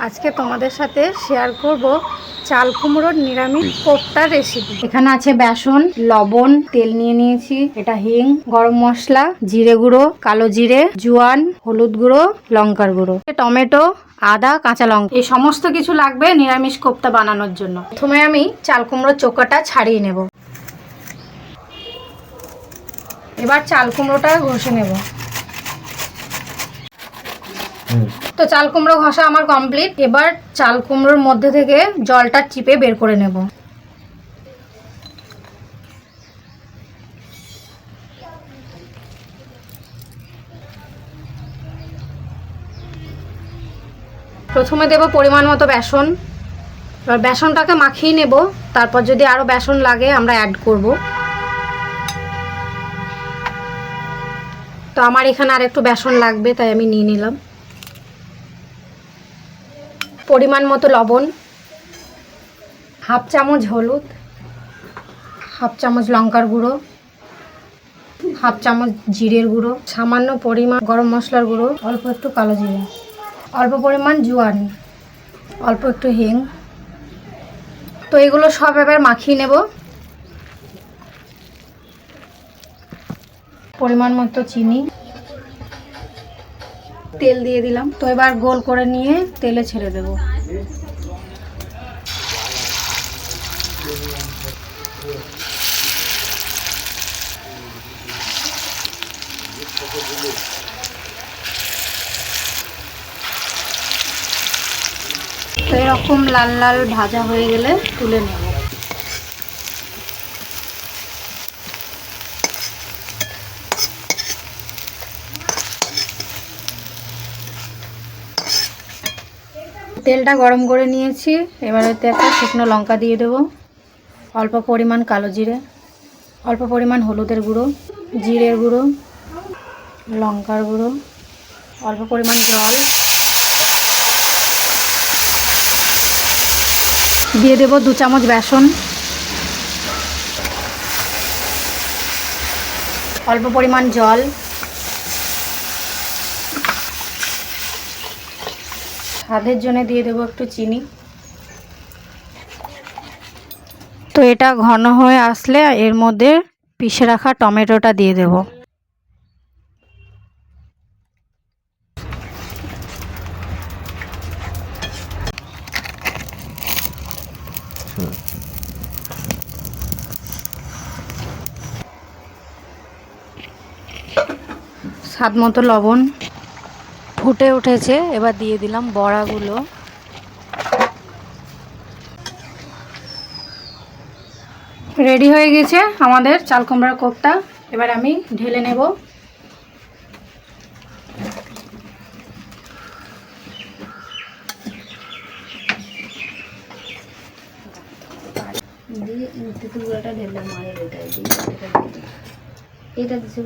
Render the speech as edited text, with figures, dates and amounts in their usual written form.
আজকে তোমাদের সাথে শেয়ার করব চাল কুমড়োর নিরামিষ কোফতার রেসিপি। এখানে আছে বেসন, লবণ, তেল নিয়ে নিয়েছি, এটা হিং, গরম মশলা, জিরে গুঁড়ো, কালো জিরে, জোয়ান, হলুদ গুঁড়ো, লঙ্কার গুঁড়ো, টমেটো, আদা, কাঁচা লঙ্কা। এই সমস্ত কিছু লাগবে নিরামিষ কোফতা বানানোর জন্য। প্রথমে আমি চাল কুমড়োর চোকাটা ছাড়িয়ে নেব। এবার চাল কুমড়োটা ঘষে নেব। তো চাল কুমড়ো ঘষা আমার কমপ্লিট। এবার চাল কুমড়োর মধ্যে থেকে জলটা চিপে বের করে নেব। প্রথমে দেব পরিমাণ মতো বেসন। এবার বেসনটাকে মাখিয়ে নেব, তারপর যদি আরও বেসন লাগে আমরা অ্যাড করব। তো আমার এখানে আর একটু বেসন লাগবে, তাই আমি নিয়ে নিলাম। পরিমাণ মতো লবণ, হাফ চামচ হলুদ, হাফ চামচ লঙ্কার গুঁড়ো, হাফ চামচ জিরের গুঁড়ো, সামান্য পরিমাণ গরম মশলার গুঁড়ো, অল্প একটু কালো জিরে, অল্প পরিমাণ জোয়ান, অল্প একটু হিং। তো এগুলো সব এবার মাখিয়ে নেব। পরিমাণ মতো চিনি, তেল দিয়ে দিলাম। তো এবার গোল করে নিয়ে তেলে ছেড়ে দেব। তো এরকম লাল লাল ভাজা হয়ে গেলে তুলে নেব। তেলটা গরম করে নিয়েছি, এবার এতে একটা শুকনো লঙ্কা দিয়ে দেবো, অল্প পরিমাণ কালো জিরে, অল্প পরিমাণ হলুদের গুঁড়ো, জিরের গুঁড়ো, লঙ্কার গুঁড়ো, অল্প পরিমাণ জল দিয়ে দেব, 2 চামচ বেসন, অল্প পরিমাণ জল, স্বাদের জন্য দিয়ে দেবো একটু চিনি। তো এটা ঘন হয়ে আসলে এর মধ্যে পিষে রাখা টমেটোটা দিয়ে দেব। স্বাদ মতো লবণ। ফুটে উঠেছে, এবার দিয়ে দিলাম বড়াগুলো। রেডি হয়ে গেছে আমাদের চাল কুমড়ার কোফতা। এবার আমি ঢেলে নেব। ঢেলে মায়ের এটা দিচ্ছে।